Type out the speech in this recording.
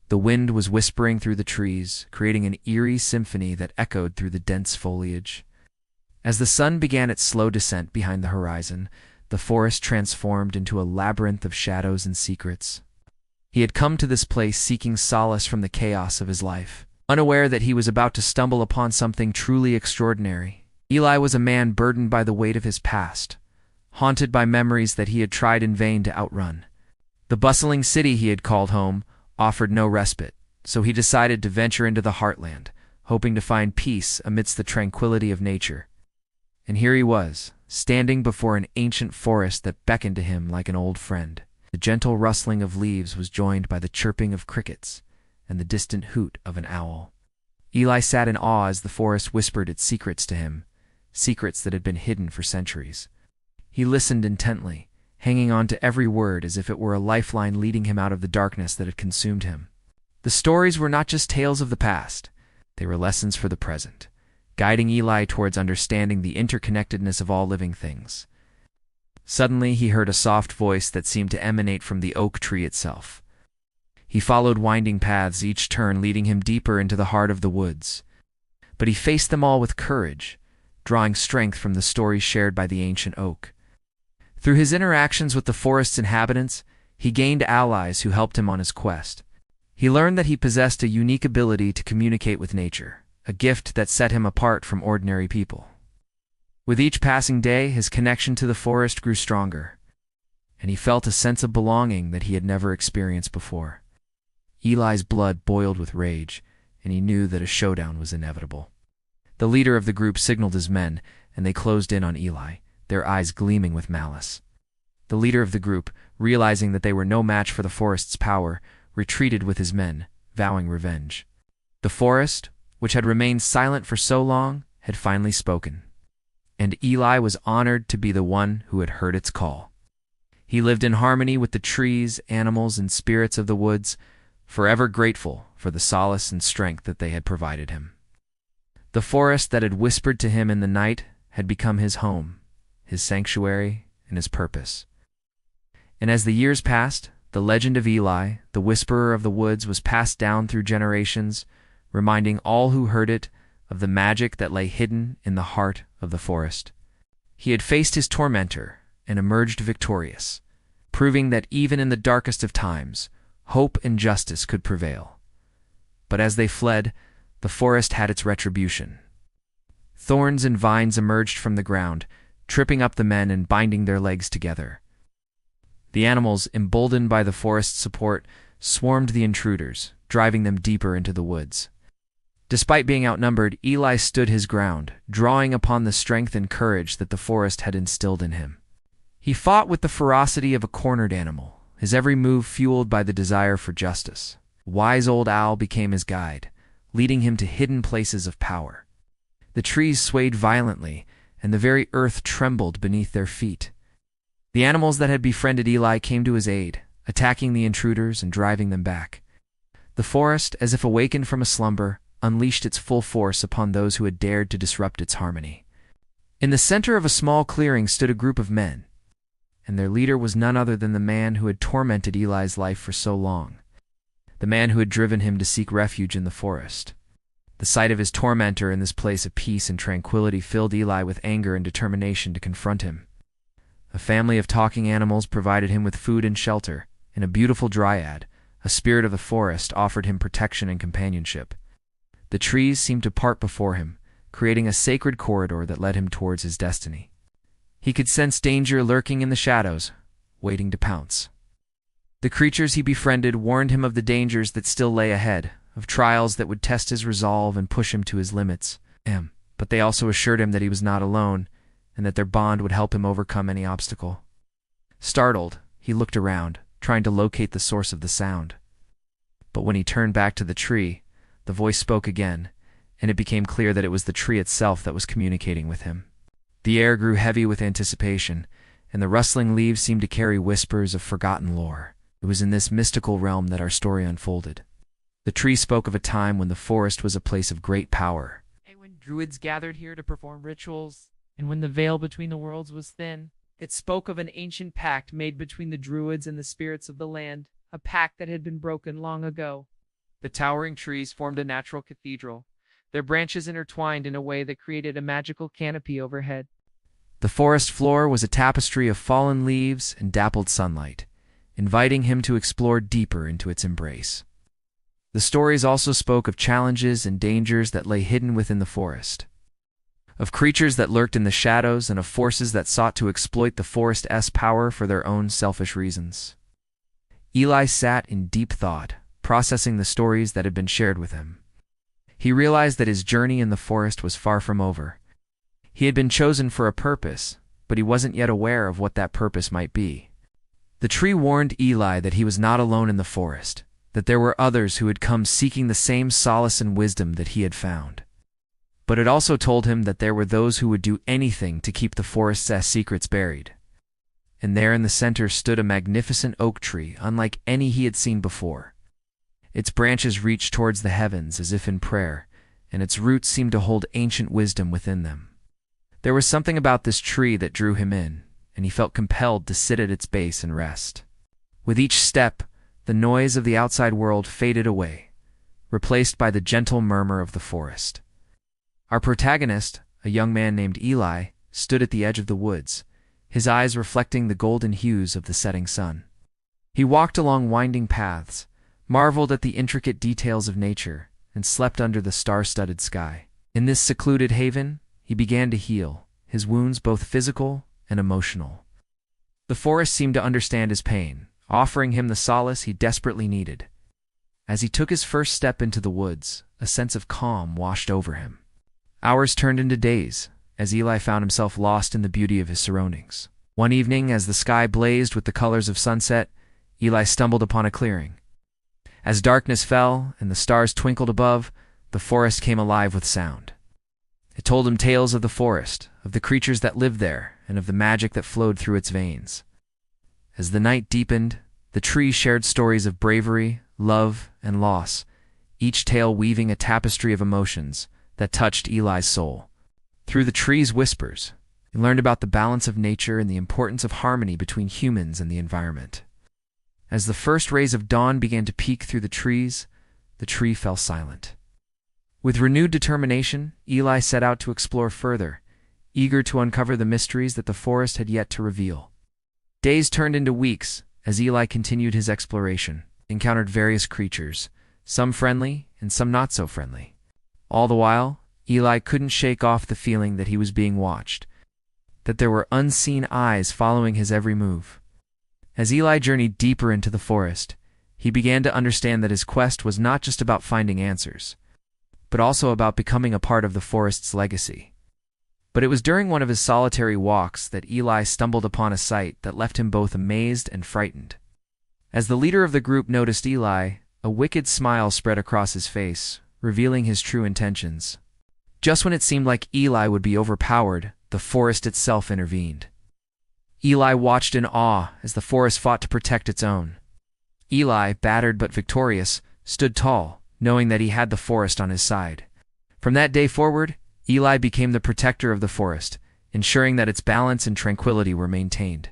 The wind was whispering through the trees, creating an eerie symphony that echoed through the dense foliage. As the sun began its slow descent behind the horizon, the forest transformed into a labyrinth of shadows and secrets. He had come to this place seeking solace from the chaos of his life, unaware that he was about to stumble upon something truly extraordinary. Eli was a man burdened by the weight of his past, haunted by memories that he had tried in vain to outrun. The bustling city he had called home offered no respite, so he decided to venture into the heartland, hoping to find peace amidst the tranquility of nature. And here he was, standing before an ancient forest that beckoned to him like an old friend. The gentle rustling of leaves was joined by the chirping of crickets and the distant hoot of an owl. Eli sat in awe as the forest whispered its secrets to him, secrets that had been hidden for centuries. He listened intently, hanging on to every word as if it were a lifeline leading him out of the darkness that had consumed him. The stories were not just tales of the past, they were lessons for the present, guiding Eli towards understanding the interconnectedness of all living things. Suddenly he heard a soft voice that seemed to emanate from the oak tree itself. He followed winding paths, each turn leading him deeper into the heart of the woods. But he faced them all with courage, drawing strength from the stories shared by the ancient oak. Through his interactions with the forest's inhabitants, he gained allies who helped him on his quest. He learned that he possessed a unique ability to communicate with nature, a gift that set him apart from ordinary people. With each passing day, his connection to the forest grew stronger, and he felt a sense of belonging that he had never experienced before. Eli's blood boiled with rage, and he knew that a showdown was inevitable. The leader of the group signaled his men, and they closed in on Eli, their eyes gleaming with malice. The leader of the group, realizing that they were no match for the forest's power, retreated with his men, vowing revenge. The forest, which had remained silent for so long, had finally spoken, and Eli was honored to be the one who had heard its call. He lived in harmony with the trees, animals, and spirits of the woods, forever grateful for the solace and strength that they had provided him. The forest that had whispered to him in the night had become his home, his sanctuary, and his purpose. And as the years passed, the legend of Eli, the whisperer of the woods, was passed down through generations, reminding all who heard it of the magic that lay hidden in the heart of the forest. He had faced his tormentor and emerged victorious, proving that even in the darkest of times, hope and justice could prevail. But as they fled, the forest had its retribution. Thorns and vines emerged from the ground, tripping up the men and binding their legs together. The animals, emboldened by the forest's support, swarmed the intruders, driving them deeper into the woods. Despite being outnumbered, Eli stood his ground, drawing upon the strength and courage that the forest had instilled in him. He fought with the ferocity of a cornered animal, his every move fueled by the desire for justice. A wise old owl became his guide, leading him to hidden places of power. The trees swayed violently, and the very earth trembled beneath their feet. The animals that had befriended Eli came to his aid, attacking the intruders and driving them back. The forest, as if awakened from a slumber, unleashed its full force upon those who had dared to disrupt its harmony. In the center of a small clearing stood a group of men, and their leader was none other than the man who had tormented Eli's life for so long, the man who had driven him to seek refuge in the forest. The sight of his tormentor in this place of peace and tranquility filled Eli with anger and determination to confront him. A family of talking animals provided him with food and shelter, and a beautiful dryad, a spirit of the forest, offered him protection and companionship. The trees seemed to part before him, creating a sacred corridor that led him towards his destiny. He could sense danger lurking in the shadows, waiting to pounce. The creatures he befriended warned him of the dangers that still lay ahead, of trials that would test his resolve and push him to his limits. But they also assured him that he was not alone, and that their bond would help him overcome any obstacle. Startled, he looked around, trying to locate the source of the sound. But when he turned back to the tree, the voice spoke again, and it became clear that it was the tree itself that was communicating with him. The air grew heavy with anticipation, and the rustling leaves seemed to carry whispers of forgotten lore. It was in this mystical realm that our story unfolded. The tree spoke of a time when the forest was a place of great power. And when druids gathered here to perform rituals, and when the veil between the worlds was thin, it spoke of an ancient pact made between the druids and the spirits of the land, a pact that had been broken long ago. The towering trees formed a natural cathedral, their branches intertwined in a way that created a magical canopy overhead. The forest floor was a tapestry of fallen leaves and dappled sunlight, inviting him to explore deeper into its embrace. The stories also spoke of challenges and dangers that lay hidden within the forest, of creatures that lurked in the shadows and of forces that sought to exploit the forest's power for their own selfish reasons. Eli sat in deep thought, processing the stories that had been shared with him. He realized that his journey in the forest was far from over. He had been chosen for a purpose, but he wasn't yet aware of what that purpose might be. The tree warned Eli that he was not alone in the forest, that there were others who had come seeking the same solace and wisdom that he had found. But it also told him that there were those who would do anything to keep the forest's secrets buried. And there in the center stood a magnificent oak tree, unlike any he had seen before. Its branches reached towards the heavens as if in prayer, and its roots seemed to hold ancient wisdom within them. There was something about this tree that drew him in, and he felt compelled to sit at its base and rest. With each step, the noise of the outside world faded away, replaced by the gentle murmur of the forest. Our protagonist, a young man named Eli, stood at the edge of the woods, his eyes reflecting the golden hues of the setting sun. He walked along winding paths, marveled at the intricate details of nature, and slept under the star-studded sky. In this secluded haven, he began to heal, his wounds both physical and emotional. The forest seemed to understand his pain, offering him the solace he desperately needed. As he took his first step into the woods, a sense of calm washed over him. Hours turned into days, as Eli found himself lost in the beauty of his surroundings. One evening, as the sky blazed with the colors of sunset, Eli stumbled upon a clearing. As darkness fell and the stars twinkled above, the forest came alive with sound. It told him tales of the forest, of the creatures that lived there, and of the magic that flowed through its veins. As the night deepened, the trees shared stories of bravery, love, and loss, each tale weaving a tapestry of emotions that touched Eli's soul. Through the trees' whispers, he learned about the balance of nature and the importance of harmony between humans and the environment. As the first rays of dawn began to peek through the tree fell silent. With renewed determination, Eli set out to explore further, eager to uncover the mysteries that the forest had yet to reveal. Days turned into weeks as Eli continued his exploration, encountered various creatures, some friendly and some not so friendly. All the while, Eli couldn't shake off the feeling that he was being watched, that there were unseen eyes following his every move. As Eli journeyed deeper into the forest, he began to understand that his quest was not just about finding answers, but also about becoming a part of the forest's legacy. But it was during one of his solitary walks that Eli stumbled upon a sight that left him both amazed and frightened. As the leader of the group noticed Eli, a wicked smile spread across his face, revealing his true intentions. Just when it seemed like Eli would be overpowered, the forest itself intervened. Eli watched in awe as the forest fought to protect its own. Eli, battered but victorious, stood tall, knowing that he had the forest on his side. From that day forward, Eli became the protector of the forest, ensuring that its balance and tranquility were maintained.